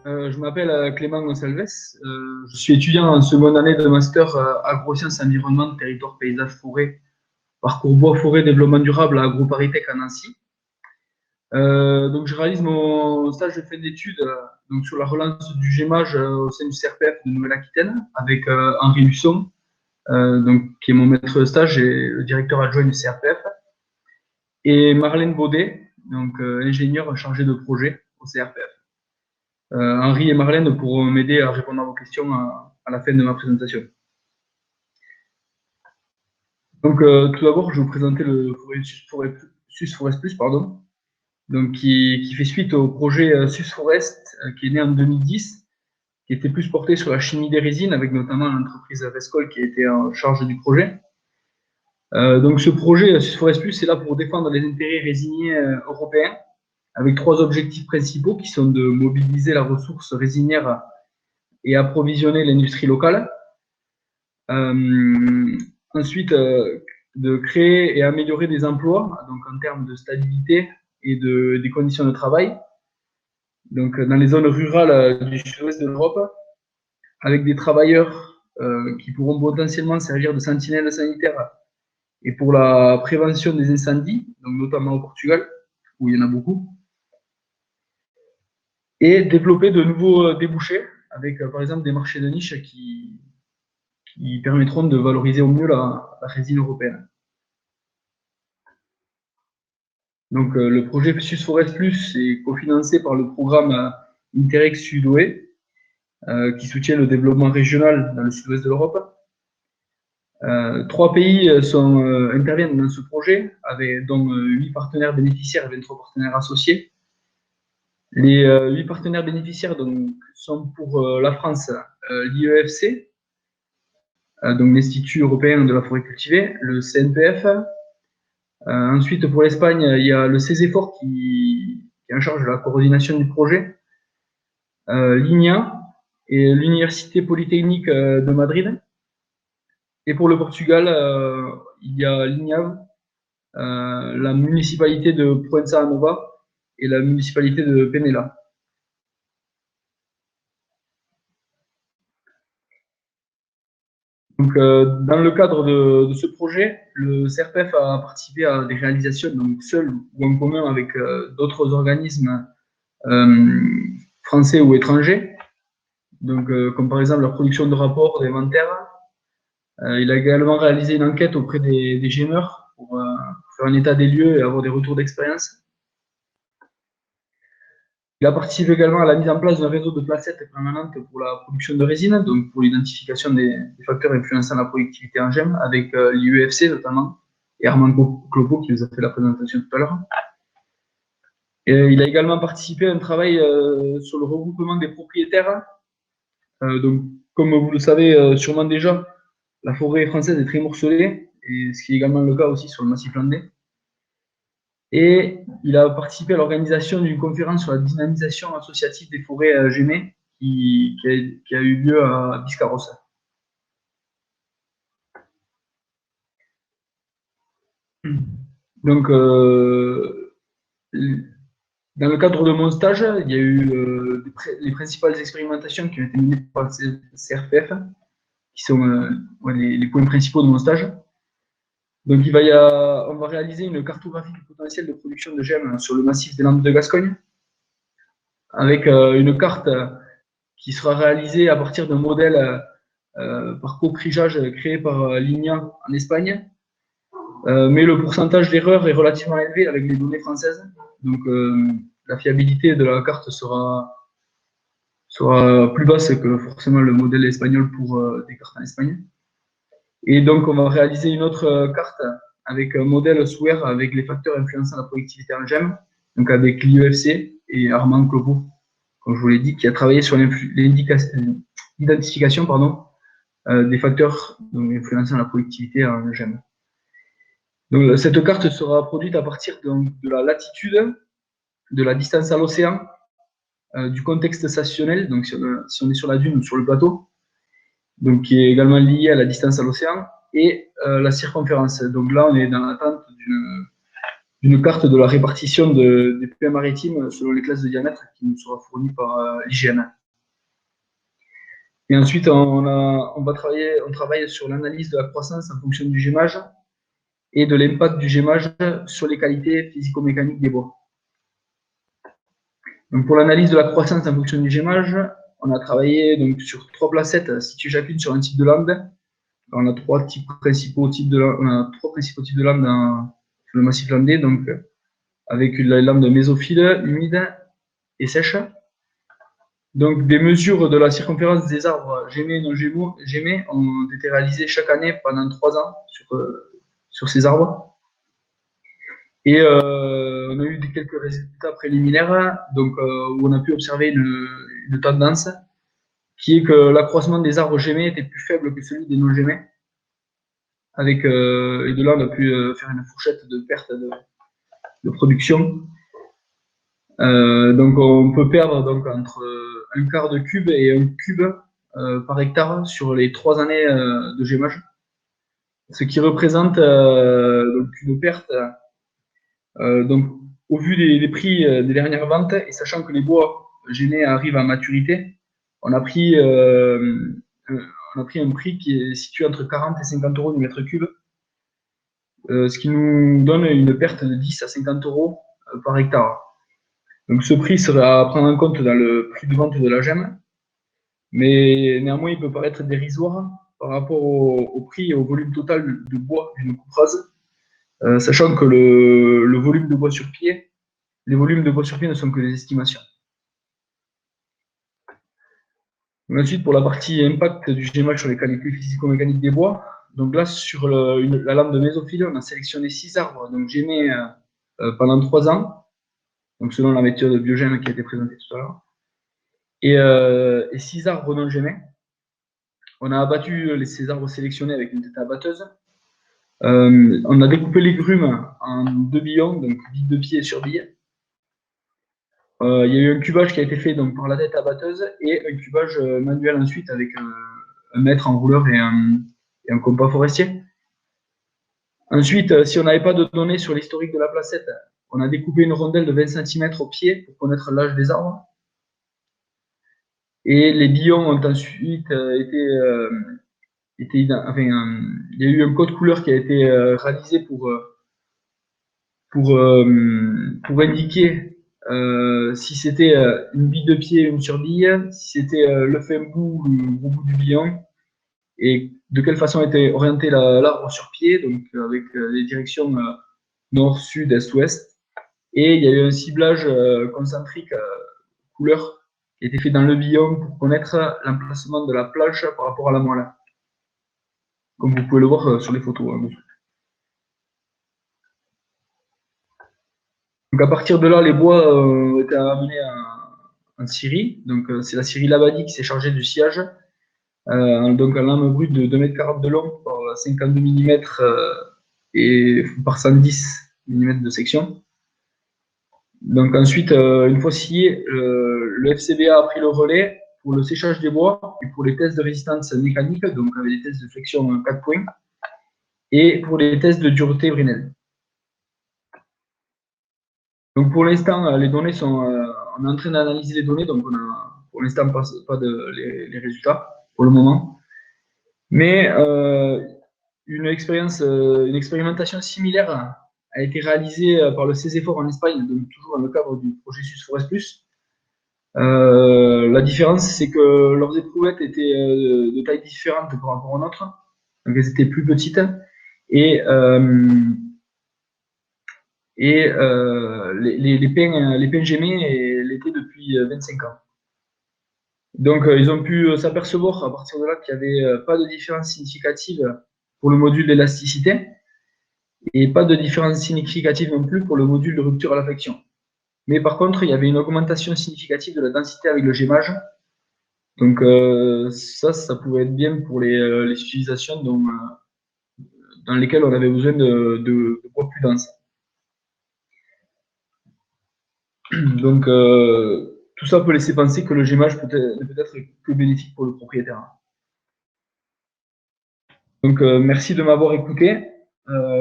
Je m'appelle Clément Gonçalves. Je suis étudiant en seconde année de master agrosciences, environnement, territoire, paysage, forêt, parcours bois, forêt, développement durable à AgroParisTech à Nancy. Donc, je réalise mon stage de fin d'études donc sur la relance du GEMAGE au sein du CRPF de Nouvelle-Aquitaine avec Henri Luçon, donc, qui est mon maître de stage et le directeur adjoint du CRPF, et Marlène Baudet, donc ingénieure chargée de projet au CRPF. Henri et Marlène pourront m'aider à répondre à vos questions à la fin de ma présentation. Donc, tout d'abord, je vais vous présenter le SUS Forest Plus, pardon, donc qui fait suite au projet SUS Forest qui est né en 2010, qui était plus porté sur la chimie des résines, avec notamment l'entreprise Rescol qui a été en charge du projet. Donc, ce projet SUS Forest Plus est là pour défendre les intérêts résiniers européens, avec trois objectifs principaux qui sont de mobiliser la ressource résinière et approvisionner l'industrie locale. Ensuite, de créer et améliorer des emplois, donc en termes de stabilité et des conditions de travail, donc dans les zones rurales du sud-ouest de l'Europe, avec des travailleurs qui pourront potentiellement servir de sentinelles sanitaires et pour la prévention des incendies, donc notamment au Portugal, où il y en a beaucoup, et développer de nouveaux débouchés, avec par exemple des marchés de niche qui permettront de valoriser au mieux la résine européenne. Donc, le projet SUS Forest Plus est cofinancé par le programme Interreg Sud-Ouest, qui soutient le développement régional dans le sud-ouest de l'Europe. Trois pays interviennent dans ce projet, dont 8 partenaires bénéficiaires et 23 partenaires associés. Les 8 partenaires bénéficiaires donc, sont pour la France l'IEFC, donc l'Institut européen de la forêt cultivée, le CNPF. Ensuite, pour l'Espagne, il y a le CESEFOR qui est en charge de la coordination du projet, l'INIA et l'Université Polytechnique de Madrid. Et pour le Portugal, il y a l'INIAV, la municipalité de Proença Nova et la municipalité de Penela. Donc, dans le cadre de ce projet, le CRPF a participé à des réalisations donc seul ou en commun avec d'autres organismes français ou étrangers, donc, comme par exemple la production de rapports, d'inventaires. Il a également réalisé une enquête auprès des GEMEUR pour faire un état des lieux et avoir des retours d'expérience. Il a participé également à la mise en place d'un réseau de placettes permanentes pour la production de résine, donc pour l'identification des facteurs influençant la productivité en GEM, avec l'IEFC notamment, et Armand Clopo qui nous a fait la présentation tout à l'heure. Il a également participé à un travail sur le regroupement des propriétaires. Donc, comme vous le savez sûrement déjà, la forêt française est très morcelée, et ce qui est également le cas aussi sur le massif landais. Et il a participé à l'organisation d'une conférence sur la dynamisation associative des forêts GEMées qui a eu lieu à Biscarrosse. Donc, dans le cadre de mon stage, il y a eu les principales expérimentations qui ont été menées par le CRPF, qui sont les points principaux de mon stage. Donc, on va réaliser une cartographie du potentiel de production de gemmes sur le massif des Landes de Gascogne, avec une carte qui sera réalisée à partir d'un modèle par co-crigeage créé par l'INIA en Espagne. Mais le pourcentage d'erreur est relativement élevé avec les données françaises. Donc, la fiabilité de la carte sera plus basse que forcément le modèle espagnol pour des cartes en Espagne. Et donc, on va réaliser une autre carte avec un modèle SWER avec les facteurs influençant la productivité en GEM, donc avec l'IEFC et Armand Clopo, comme je vous l'ai dit, qui a travaillé sur l'identification des facteurs influençant la productivité en GEM. Donc, cette carte sera produite à partir de la latitude, de la distance à l'océan, du contexte stationnel, donc si on est sur la dune ou sur le plateau, donc qui est également lié à la distance à l'océan, et la circonférence. Donc là, on est dans l'attente d'une carte de la répartition des puits maritimes selon les classes de diamètre qui nous sera fournie par l'IGN. Et ensuite, on travaille sur l'analyse de la croissance en fonction du gémage et de l'impact du gémage sur les qualités physico-mécaniques des bois. Donc pour l'analyse de la croissance en fonction du gémage, on a travaillé donc, sur 3 placettes situées chacune sur un type de lande. On a trois principaux types de landes sur le massif landais, donc avec la lande mésophile, humide et sèche. Donc des mesures de la circonférence des arbres gémés et non gémés ont été réalisées chaque année pendant 3 ans sur ces arbres. Et on a eu quelques résultats préliminaires, donc, où on a pu observer une tendance qui est que l'accroissement des arbres gémés était plus faible que celui des non gémés. Et de là, on a pu faire une fourchette de perte de production. Donc on peut perdre donc, entre un quart de cube et un cube par hectare sur les 3 années de gémage. Ce qui représente donc une perte donc, au vu des prix des dernières ventes, et sachant que les bois gémés arrivent à maturité, on a pris un prix qui est situé entre 40 et 50 euros du mètre cube, ce qui nous donne une perte de 10 à 50 euros par hectare. Donc ce prix sera à prendre en compte dans le prix de vente de la gemme, mais néanmoins il peut paraître dérisoire par rapport au prix et au volume total de bois d'une coupe rase, sachant que le volume de bois sur pied, les volumes de bois sur pied ne sont que des estimations. Ensuite, pour la partie impact du gémage sur les qualités physico-mécaniques des bois, donc là, sur la lame de mésophile, on a sélectionné 6 arbres, donc gémés pendant 3 ans, donc selon la méthode biogène qui a été présentée tout à l'heure, et 6 arbres non gémés. On a abattu ces arbres sélectionnés avec une tête abatteuse. On a découpé les grumes en 2 billons, donc bille de pied sur bille. Il y a eu un cubage qui a été fait donc, par la tête abatteuse et un cubage manuel ensuite avec un mètre en rouleur et un compas forestier. Ensuite, si on n'avait pas de données sur l'historique de la placette, on a découpé une rondelle de 20 cm au pied pour connaître l'âge des arbres. Et les billons ont ensuite il y a eu un code couleur qui a été réalisé pour indiquer si c'était une bille de pied ou une surbille, si c'était le fin bout ou le gros bout du billon, et de quelle façon était orienté l'arbre sur pied, donc avec les directions nord, sud, est, ouest. Et il y a eu un ciblage concentrique couleur qui a été fait dans le billon pour connaître l'emplacement de la planche par rapport à la moelle, comme vous pouvez le voir sur les photos. Donc à partir de là, les bois ont été amenés en scierie. Donc c'est la scierie Labadie qui s'est chargée du sciage. Donc un lame brute de 2,40 m de long par 52 mm et par 110 mm de section. Donc ensuite, une fois scié, le FCBA a pris le relais pour le séchage des bois et pour les tests de résistance mécanique, donc avec des tests de flexion 4 points, et pour les tests de dureté Brinell. Donc pour l'instant, les données sont, on est en train d'analyser les données, donc on a pour l'instant pas les résultats pour le moment. Mais une expérimentation similaire a été réalisée par le CESEFOR en Espagne, donc toujours dans le cadre du processus Forest Plus. La différence, c'est que leurs éprouvettes étaient de taille différente par rapport aux nôtres, donc elles étaient plus petites et les pins gémés l'étaient depuis 25 ans. Donc, ils ont pu s'apercevoir à partir de là qu'il n'y avait pas de différence significative pour le module d'élasticité et pas de différence significative non plus pour le module de rupture à la flexion. Mais par contre, il y avait une augmentation significative de la densité avec le gémage. Donc, ça pouvait être bien pour les utilisations dans lesquelles on avait besoin de bois plus dense. Donc, tout ça peut laisser penser que le gémage ne peut être que bénéfique pour le propriétaire. Donc, merci de m'avoir écouté.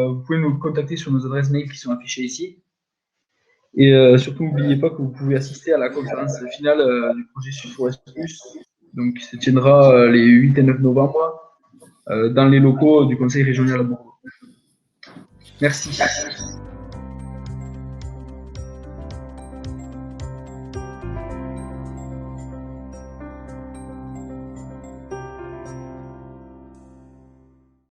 vous pouvez nous contacter sur nos adresses mail qui sont affichées ici. Et surtout, n'oubliez pas que vous pouvez assister à la conférence finale du projet Sud-Ouest Plus, donc, qui se tiendra les 8 et 9 novembre dans les locaux du Conseil régional à Bordeaux. Merci.